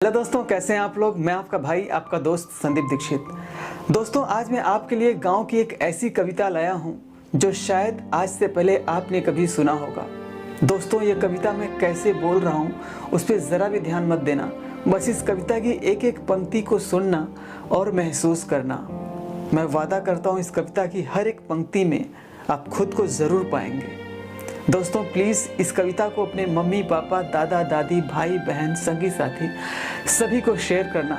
Hello दोस्तों, कैसे हैं आप लोग। मैं आपका भाई, आपका दोस्त संदीप दीक्षित। दोस्तों, आज मैं आपके लिए गांव की एक ऐसी कविता लाया हूं जो शायद आज से पहले आपने कभी सुना होगा। दोस्तों, ये कविता मैं कैसे बोल रहा हूं उस पर ज़रा भी ध्यान मत देना। बस इस कविता की एक एक पंक्ति को सुनना और महसूस करना। मैं वादा करता हूँ इस कविता की हर एक पंक्ति में आप खुद को ज़रूर पाएंगे। दोस्तों, प्लीज़ इस कविता को अपने मम्मी पापा, दादा दादी, भाई बहन, संगी साथी सभी को शेयर करना,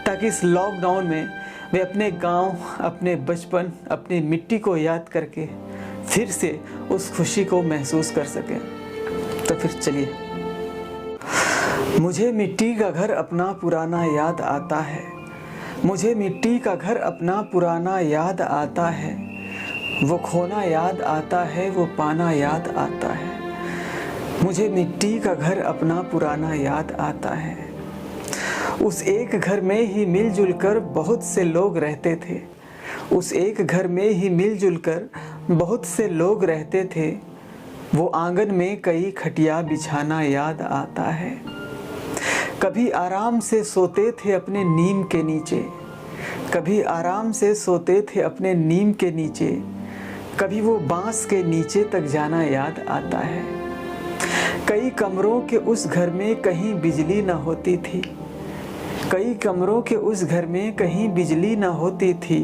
ताकि इस लॉकडाउन में वे अपने गांव, अपने बचपन, अपनी मिट्टी को याद करके फिर से उस खुशी को महसूस कर सकें। तो फिर चलिए। मुझे मिट्टी का घर अपना पुराना याद आता है, मुझे मिट्टी का घर अपना पुराना याद आता है। वो खोना याद आता है, वो पाना याद आता है। मुझे मिट्टी का घर अपना पुराना याद आता है। उस एक घर में ही मिलजुल कर बहुत से लोग रहते थे, उस एक घर में ही मिलजुल कर बहुत से लोग रहते थे। वो आंगन में कई खटिया बिछाना याद आता है। कभी आराम से सोते थे अपने नीम के नीचे, कभी आराम से सोते थे अपने नीम के नीचे। कभी वो बांस के नीचे तक जाना याद आता है। कई कमरों के उस घर में कहीं बिजली न होती थी, कई कमरों के उस घर में कहीं बिजली न होती थी।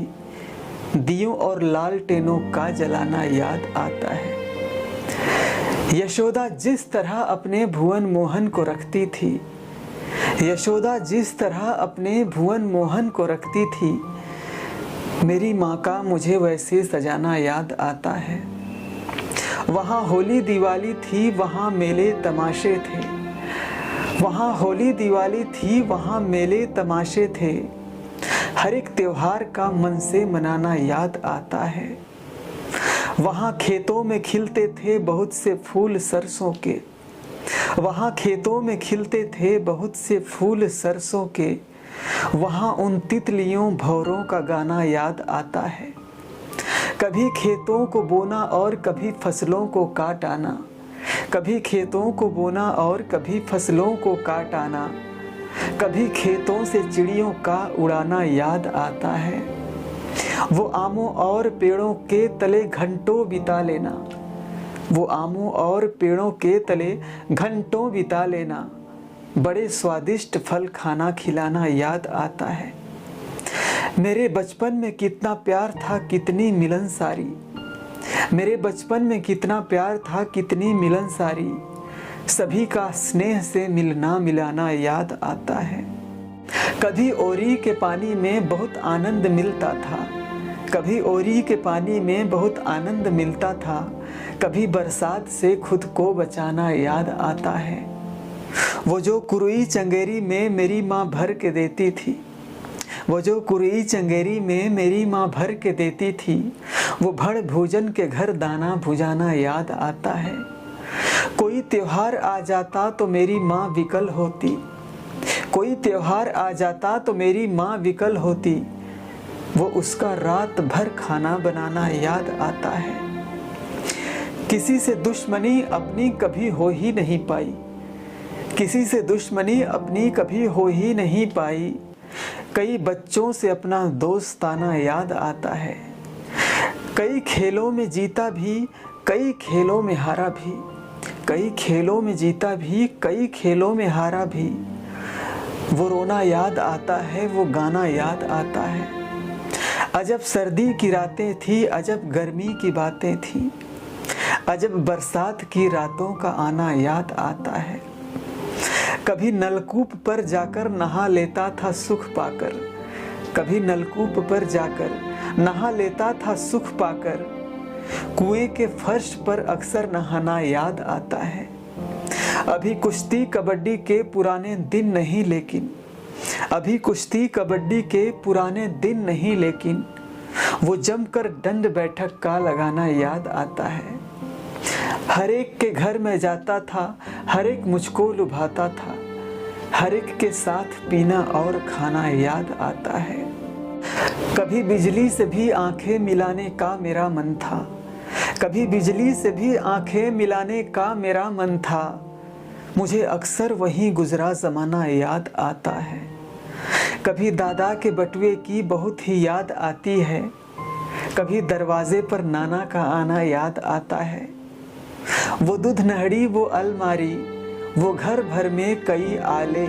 दियों और लालटेनों का जलाना याद आता है। यशोदा जिस तरह अपने भुवन मोहन को रखती थी, यशोदा जिस तरह अपने भुवन मोहन को रखती थी, मेरी माँ का मुझे वैसे सजाना याद आता है। वहाँ होली दिवाली थी, वहाँ मेले तमाशे थे, वहाँ होली दिवाली थी, वहाँ मेले तमाशे थे। हर एक त्योहार का मन से मनाना याद आता है। वहाँ खेतों में खिलते थे बहुत से फूल सरसों के, वहाँ खेतों में खिलते थे बहुत से फूल सरसों के। वहाँ उन तितलियों भौरों का गाना याद आता है। कभी खेतों को बोना और कभी फसलों को काट आना, कभी खेतों को बोना और कभी फसलों को काट आना। कभी खेतों से चिड़ियों का उड़ाना याद आता है। वो आमों और पेड़ों के तले घंटों बिता लेना, वो आमों और पेड़ों के तले घंटों बिता लेना। बड़े स्वादिष्ट फल खाना खिलाना याद आता है। मेरे बचपन में कितना प्यार था, कितनी मिलनसारी, मेरे बचपन में कितना प्यार था, कितनी मिलनसारी। सभी का स्नेह से मिलना मिलाना याद आता है। कभी ओरी के पानी में बहुत आनंद मिलता था, कभी ओरी के पानी में बहुत आनंद मिलता था। कभी बरसात से खुद को बचाना याद आता है। वो जो कुरुई चंगेरी में मेरी माँ भर के देती थी, वो जो कुरुई चंगेरी में मेरी माँ भर के देती थी। वो भड़ भोजन के घर दाना भुजाना याद आता है। कोई त्योहार आ जाता तो मेरी माँ विकल होती, कोई त्योहार आ जाता तो मेरी माँ विकल होती। वो उसका रात भर खाना बनाना याद आता है। किसी से दुश्मनी अपनी कभी हो ही नहीं पाई, किसी से दुश्मनी अपनी कभी हो ही नहीं पाई। कई बच्चों से अपना दोस्ताना याद आता है। कई खेलों में जीता भी, कई खेलों में हारा भी, कई खेलों में जीता भी, कई खेलों में हारा भी। वो रोना याद आता है, वो गाना याद आता है। अजब सर्दी की रातें थी, अजब गर्मी की बातें थी, अजब बरसात की रातों का आना याद आता है। कभी नलकूप पर जाकर नहा लेता था सुख पाकर, कभी नलकूप पर जाकर नहा लेता था सुख पाकर। कुएं के फर्श पर अक्सर नहाना याद आता है। अभी कुश्ती कबड्डी के पुराने दिन नहीं लेकिन, अभी कुश्ती कबड्डी के पुराने दिन नहीं लेकिन। वो जमकर दंड बैठक का लगाना याद आता है। हर एक के घर में जाता था, हर एक मुझको लुभाता था। हर एक के साथ पीना और खाना याद आता है। कभी बिजली से भी आंखें मिलाने का मेरा मन था, कभी बिजली से भी आंखें मिलाने का मेरा मन था। मुझे अक्सर वहीं गुजरा ज़माना याद आता है। कभी दादा के बटुए की बहुत ही याद आती है, कभी दरवाजे पर नाना का आना याद आता है। वो दूध नहड़ी, वो अलमारी, वो घर भर में कई आले,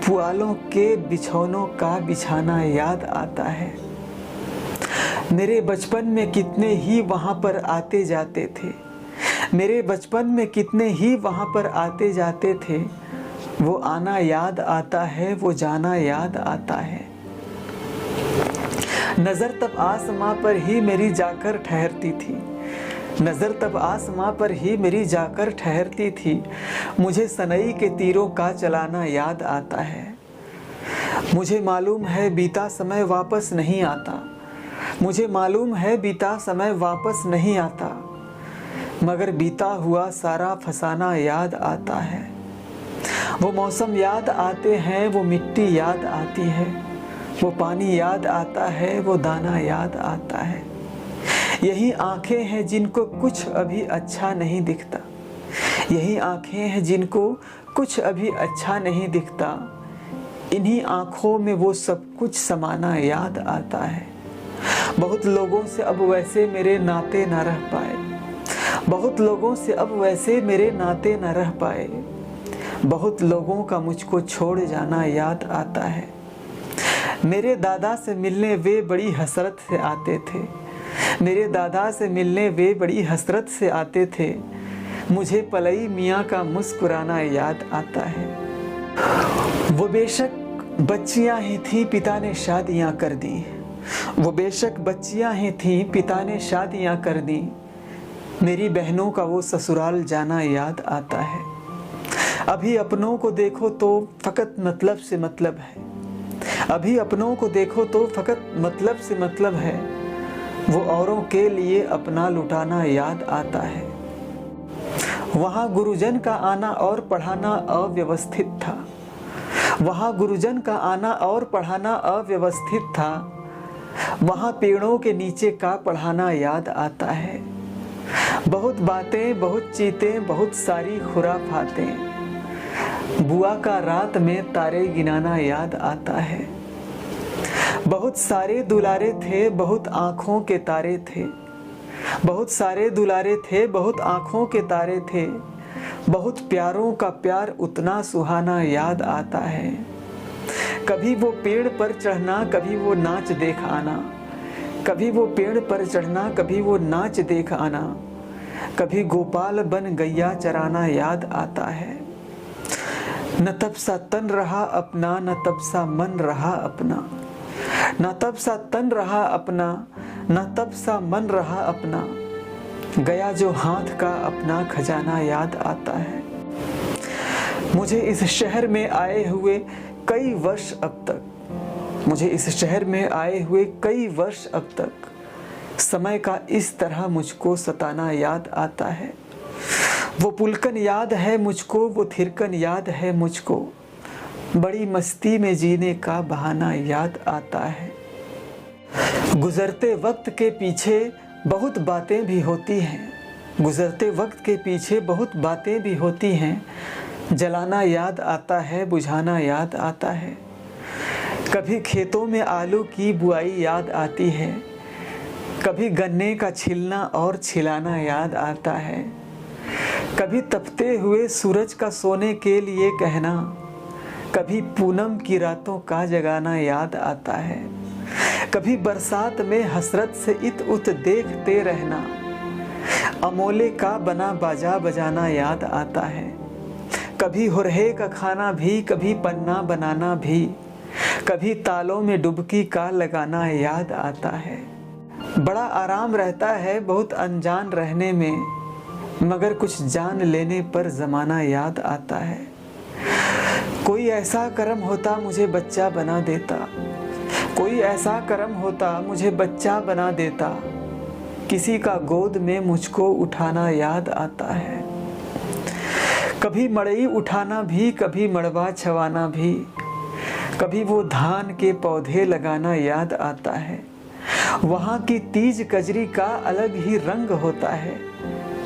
पुआलों के बिछौनों का बिछाना याद आता है। मेरे बचपन में कितने ही वहाँ पर आते जाते थे, मेरे बचपन में कितने ही वहाँ पर आते जाते थे। वो आना याद आता है, वो जाना याद आता है। नज़र तब आसमां पर ही मेरी जाकर ठहरती थी, नज़र तब आसमां पर ही मेरी जाकर ठहरती थी। मुझे सनई के तीरों का चलाना याद आता है। मुझे मालूम है बीता समय वापस नहीं आता, मुझे मालूम है बीता समय वापस नहीं आता, मगर बीता हुआ सारा फसाना याद आता है। वो मौसम याद आते हैं, वो मिट्टी याद आती है, वो पानी याद आता है, वो दाना याद आता है। यही आंखें हैं जिनको कुछ अभी अच्छा नहीं दिखता, यही आंखें हैं जिनको कुछ अभी अच्छा नहीं दिखता। इन्हीं आंखों में वो सब कुछ समाना याद आता है। बहुत लोगों से अब वैसे मेरे नाते ना रह पाए, बहुत लोगों से अब वैसे मेरे नाते न रह पाए। बहुत लोगों का मुझको छोड़ जाना याद आता है। मेरे दादा से मिलने वे बड़ी हसरत से आते थे, मेरे दादा से मिलने वे बड़ी हसरत से आते थे। मुझे पलई मियाँ का मुस्कुराना याद आता है। वो बेशक बच्चियाँ ही थीं, पिता ने शादियाँ कर दी, वो बेशक बच्चियाँ ही थीं, पिता ने शादियाँ कर दी। मेरी बहनों का वो ससुराल जाना याद आता है। अभी अपनों को देखो तो फ़कत मतलब से मतलब है, अभी अपनों को देखो तो फ़कत मतलब से मतलब है। वो औरों के लिए अपना लुटाना याद आता है। वहाँ गुरुजन का आना और पढ़ाना अव्यवस्थित था, वहाँ गुरुजन का आना और पढ़ाना अव्यवस्थित था। वहाँ पेड़ों के नीचे का पढ़ाना याद आता है। बहुत बातें, बहुत चीतें, बहुत सारी खुराफातें, बुआ का रात में तारे गिनाना याद आता है। बहुत सारे दुलारे थे, बहुत आँखों के तारे थे, बहुत सारे दुलारे थे, बहुत आँखों के तारे थे। बहुत प्यारों का प्यार उतना सुहाना याद आता है। कभी वो पेड़ पर चढ़ना, कभी वो नाच देख आना, कभी वो पेड़ पर चढ़ना, कभी वो नाच देख आना। कभी गोपाल बन गैया चराना याद आता है। न तब सा तन रहा अपना, न तब सा मन रहा अपना, न तब सा तन रहा अपना, न तब सा मन रहा अपना। गया जो हाथ का अपना खजाना याद आता है। मुझे इस शहर में आए हुए कई वर्ष अब तक, मुझे इस शहर में आए हुए कई वर्ष अब तक समय का इस तरह मुझको सताना याद आता है। वो पुलकन याद है मुझको, वो थिरकन याद है मुझको। बड़ी मस्ती में जीने का बहाना याद आता है। गुजरते वक्त के पीछे बहुत बातें भी होती हैं, गुजरते वक्त के पीछे बहुत बातें भी होती हैं। जलाना याद आता है, बुझाना याद आता है। कभी खेतों में आलू की बुआई याद आती है, कभी गन्ने का छिलना और छिलाना याद आता है। कभी तपते हुए सूरज का सोने के लिए कहना, कभी पूनम की रातों का जगाना याद आता है। कभी बरसात में हसरत से इत उत देखते रहना, अमोले का बना बाजा बजाना याद आता है। कभी हुरहे का खाना भी, कभी पन्ना बनाना भी, कभी तालों में डुबकी का लगाना याद आता है। बड़ा आराम रहता है बहुत अनजान रहने में, मगर कुछ जान लेने पर ज़माना याद आता है। कोई ऐसा करम होता मुझे बच्चा बना देता, कोई ऐसा करम होता मुझे बच्चा बना देता। किसी का गोद में मुझको उठाना याद आता है। कभी मड़ई उठाना भी, कभी मड़वा छवाना भी, कभी वो धान के पौधे लगाना याद आता है। वहाँ की तीज कजरी का अलग ही रंग होता है,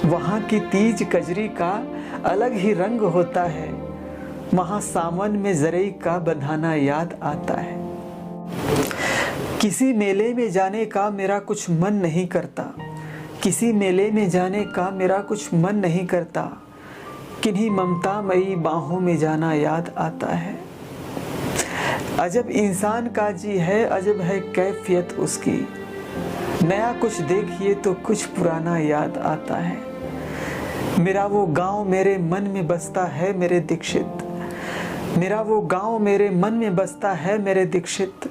वहाँ की तीज कजरी का अलग ही रंग होता है, वहाँ सावन में जरई का बंधाना याद आता है। किसी मेले में जाने का मेरा कुछ मन नहीं करता, किसी मेले में जाने का मेरा कुछ मन नहीं करता, किन्हीं ममतामयी बाहों में जाना याद आता है। अजब इंसान का जी है, अजब है कैफियत उसकी, नया कुछ देखिए तो कुछ पुराना याद आता है। मेरा वो गांव मेरे मन में बसता है मेरे दीक्षित, मेरा वो गांव मेरे मन में बसता है मेरे दीक्षित,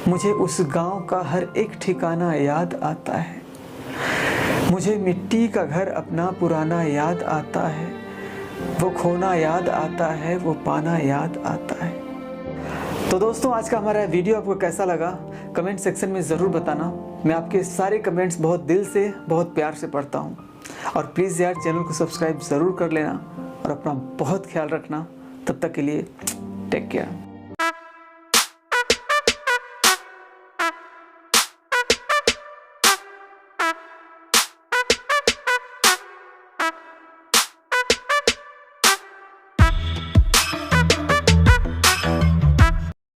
मुझे उस गांव का हर एक ठिकाना याद आता है। मुझे मिट्टी का घर अपना पुराना याद आता है, वो खोना याद आता है, वो पाना याद आता है। तो दोस्तों, आज का हमारा वीडियो आपको कैसा लगा कमेंट सेक्शन में ज़रूर बताना। मैं आपके सारे कमेंट्स बहुत दिल से, बहुत प्यार से पढ़ता हूँ। और प्लीज़ यार, चैनल को सब्सक्राइब ज़रूर कर लेना और अपना बहुत ख्याल रखना। तब तक के लिए टेक केयर।